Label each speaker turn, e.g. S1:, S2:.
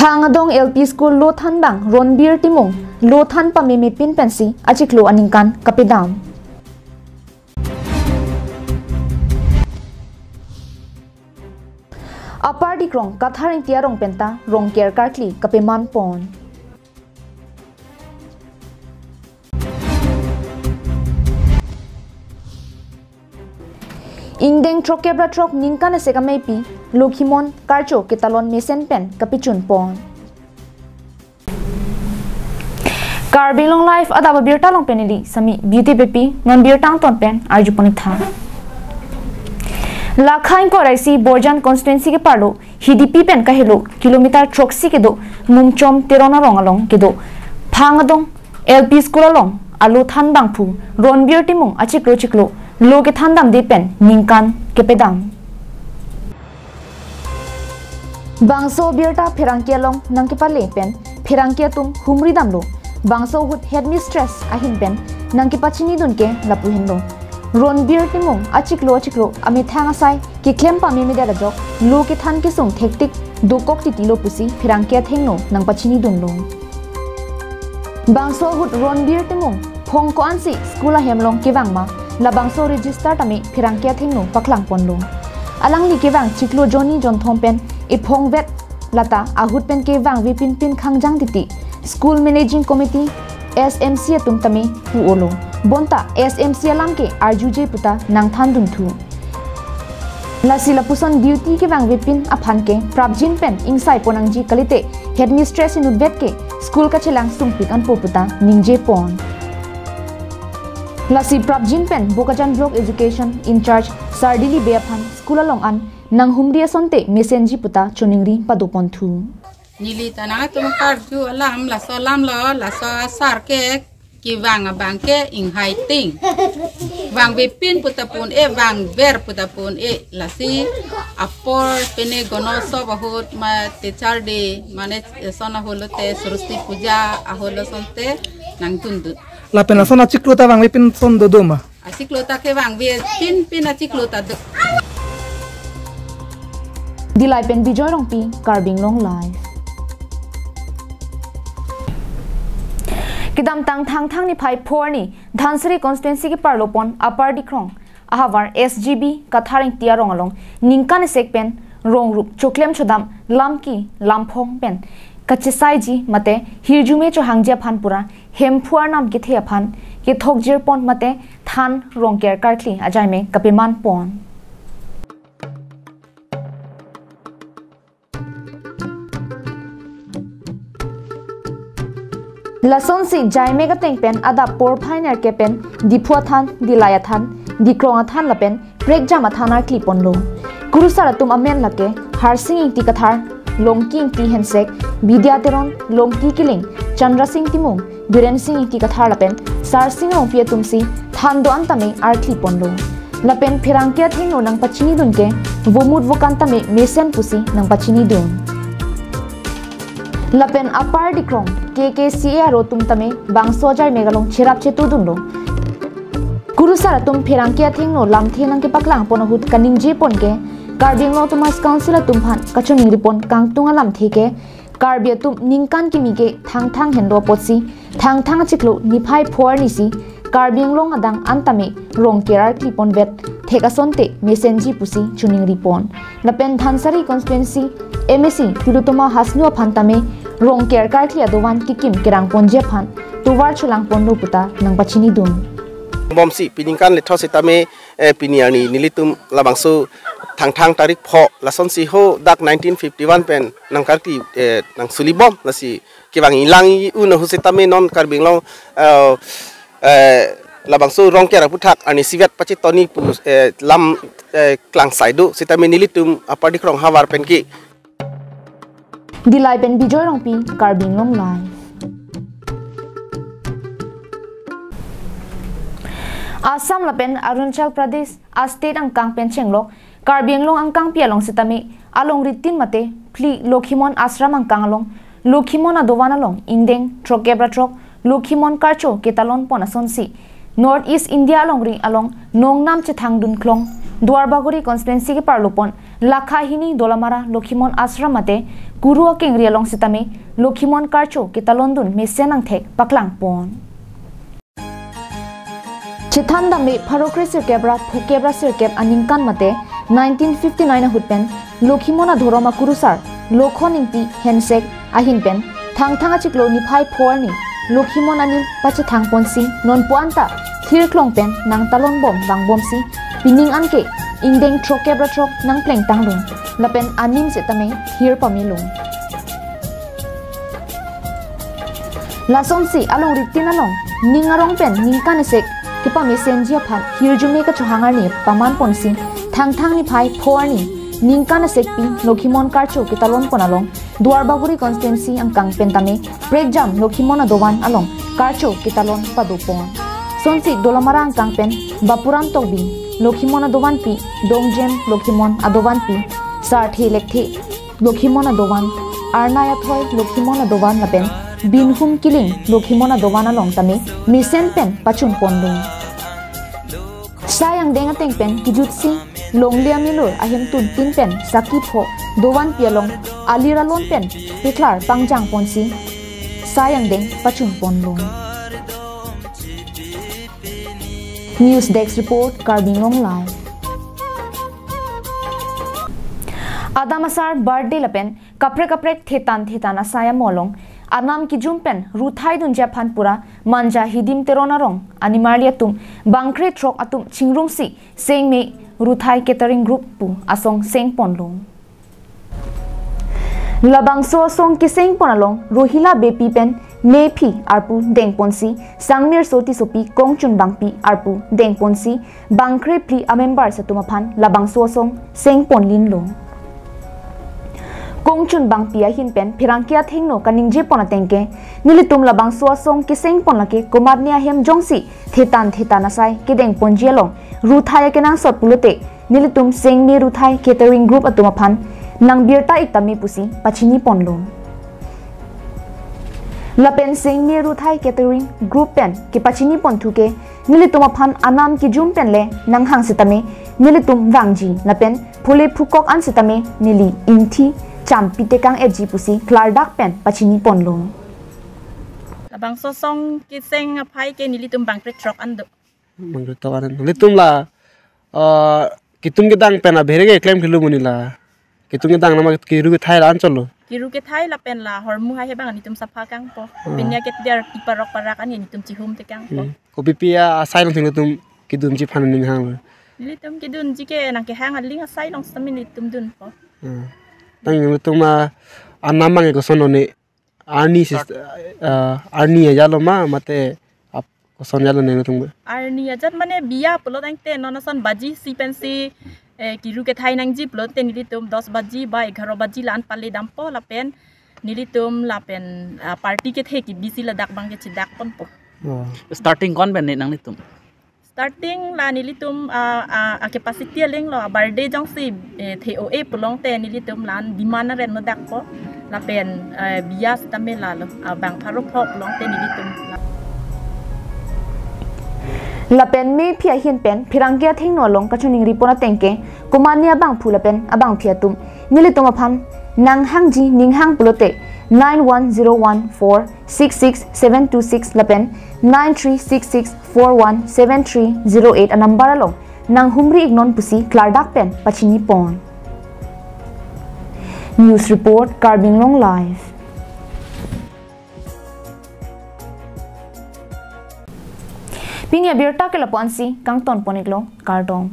S1: Phangadong LP School lo than bang Ronbir timung lo than pamimi pin pensi achiklo aningkan kapidam. Apar di krong katharing tiarong penta rong ker karkli kapiman pon. Indeng trokebra trok ningkan sekamaipi lokhimon karcho kitalon mesen pen kapichun pon. Karbing long life adaba birta long penili sami beauty pepi ngon birtang ton pen arjuponi tha. Lakhain ko raisi Borjan constituency ke parlo HDP pen kahelo kilometer troksi ke do mumchom terona rong along ke do Phangadong LP school along alu than bangphu ronbir timung achiklo lo ke thandam de pen ningkan ke pedam bangso birta pherangkia long nangki pale pen pherangkia tum humri damlo bangso hut headmistress ahin pen nangki pachini dunke lapu hinlo Ronbir timung achiklo ami thanga sai ki klempa mi da jok lo ki than ki sung thektik dokok ti tilo pusi phirangkia thengno nang pachini dunlo bangso hut Ronbir timung phongko ansi skula hemlong ki wangma la bangso register tami phirangkia thengno paklang ponlo alangli ki wang chiklo joni jon thompen e phongvet lata ahut pen ke wang vipin pin khangjang titi school managing committee SMC tum tami hu olo bonta SMC alam ke RJJ puta nang than dun thu lasila puson duty ke wang vipin aphan ke prabjin pen insai ponangji kalite headmistress in udvet ke school ka chelang sumpik an puta ningje pon lasi prabjin pen bokajan block education in charge sardili beaphan school along an nang humdia sonte mesenji puta choningri padopon thu
S2: nili tanang tumkar ju alam la so lam lo la so sar ke ki wang abang ke ing hai ting wang vipin putapun wang ver putapun la si apor pene gono so bahut ma te charde mane sona holote sursti puja aholo sonte nang tundu
S3: la pena sona chiklota wang vipin son do doma
S2: chiklota ke wang vipin pin chiklota do
S1: dilai pen bijoy rong pi Karbing long life Kidam tang ni phai phor ni Dhansari constituency ke parlopon apar dikrong ahavar SGB katharing tiarong along ningkan sekpen rongruk choklem chodam lamki lamphong pen kachisai ji mate hirjume cho hangja phanpura hempuar nam ki thea phan ke thokjir pon mate than rongker karkli ajaime kapiman pon Lason si jaime ka tengpen ada por phainer ke pen diphua than dilaya than dikrong than la pen break jama thanar klipon lo kurusara tum amen lake harsing ti kathar longking ti hensek bidyateron longki kiling chandra singh timung biren singh ti kathar la pen sar singh ong pia tumsi than do antame ar klipon lo la pen phirangkia thingno nang pachini dunke vomut vokantame mesen pusi nang pachini dun Lapen apar dikrong KKCA ro tum tame bangso jar megalong chirap chetu dunlo kurusara tum phirangkia thingno lam thenang ke paklang ponahut kaningje ponke Karbing lo tumas council tum phan kachuning ripon kangtunga lam theke karbia tum ningkan kimi ke thang hendo potsi thang chiklo niphai phor nisi Karbing long adang antame rong kerar klipon vet thekasonte mesenji pusi chuning ripon Lapen Dhansari constituency MSC Tilutoma Hasnu Phantame rong ker karkli adowan kikim kerang ponje phan tuwar chulang ponno puta nang pachini dun
S4: bomsi piningkan letho setame piniani nilitum labangso thang tarik pho lason si ho dak 1951 pen nang karti nang sulibom lasi kiwang ilang uno hu setame non Karbing long labangso rong ker puthak ani sivet pachi toni lam klang saidu setame nilitum apadi krong hawar pen ki
S1: Dilai pen bijoy rong pi Karbing long life Assam la pen Arunachal Pradesh a state angkang pen chenglok Karbing long angkang pia long sitame along ritin mate phli lokhimon ashram angkang along lokhimon adowan along indeng trokebra trok lokhimon karcho ketalon ponason si North East India along ri along nongnam chethang dun khlong Dwarbaguri constituency ke parlopon lakha hini dolamara lokhimon ashramate guru kengri along sitame lokhimon karcho kita london mesenang thek paklang pon chithanda me pharokre sirkebra phokebra sirkeb aningkan mate 1959 hutpen lokhimona dhoroma kurusar lokhoningti hensek ahinpen thangthanga chiklo ni phai phorni lokhimon ani pache thangponsi nonpuanta thirklongpen nang talon bom bangbom si pining anke ingdeng trokebra trok nang pleng tanglung lapen anim setame hir pamilung lasonsi along ritin along ningarong pen ningkanesek kipami senjia phan hirjume ka chohangarni paman ponsi thangthang ni phai phorni ningkanesek pi lokhimon karcho kitalon ponalong duarbaguri constituency angkang pentame breakjam lokhimon adowan along karcho kitalon padupon sonsi dolamara angkang pen bapuram togbi lokhimon adowan pi dongjem lokhimon adowan pi sarthi lekthi lokhimon adowan arnaya thoi lokhimon adowan lapen binhum kiling lokhimon adowan along tame misen pen pachun pondung sayang denga teng pen kijutsi longlia milur ahem tun tin pen saki pho dowan pialong aliralon pen piklar pangjang ponsi sayang deng pachun pondung News Desk Report Karbinglong Live Adamasar birthday lapen kaprek thetan asaya molong anam ki jumpen ruthai dun japan pura manja hidim teronarong animarlia tum bangkre trok atum chingrung si seng me ruthai catering group pu asong seng ponlong labang so song ki seng ponalong rohila bepi pen mepi arpu dengponsi sangmir soti sopi kongchun bangpi arpu dengponsi bangkre pli a member satumaphan labang so song seng ponlin long kongchun bangpia hinpen phirangkia thengno kaningje pona tengke nilitum labang suasong kiseng ponlake kumarnia hem jongsi thetan asai kideng ponjialong ruthai kenang sot pulute nilitum sengmi ruthai catering group atumaphan nang birta iktami pusi pachini ponlong lapen sengmi ruthai catering group pen ki pachini ponthuke nilitum aphan anam ki jumpen le nang hang sitame nilitum wangji lapen phule phukok an sitame nili inthi champi tekang eji pusi klardak pen pachini ponlong
S5: labang sosong kiseng apai ke nilitum bangkret trok ando
S6: bangkret tawaran litum la kitum ke dang pen a berege claim khilu munila kitum ke dang nama kiru ke thai ran cholo
S5: kiru ke thai la pen la hormu ha he bang nitum safa kang po pinya ke der iparok parak an nitum chihum tekang po
S6: kopi pia asai long tum kidum ji phan ning hang
S5: nilitum kidun ji ke nang ke hang aling asai long stamin nitum dun po
S6: tang tuma anamang ko sonone arni yalo ma mate ap ko son yalo ne tung
S5: arni ajat mane biya pulo tang te nonason baji si pensi kiru ke thai nang ji pulo te nilitum 10 baji ba 11 baji lan palle dampo la pen nilitum la pen party ke the ki bisi la dak bang ke chidak pon po
S7: starting kon ben nang nitum
S5: starting la nilitum a capacity leng lo birthday jong si TOA pulong te nilitum lan dimana ren no dak ko la pen bias tamela lo bang pharo phok long te nilitum
S1: la pen me phia hin pen phirangkia thengno long kachuning ripona tengke kumania bang phula pen abang phia tum nilitum aphan nang hangji ninghang pulote 9101466726 lapen 9366417308 a number along nang humri ignon pusi klardak pen pachini pon News Report Karbinglong Live Pinya birta ke laponsi kang ton poniglo kardong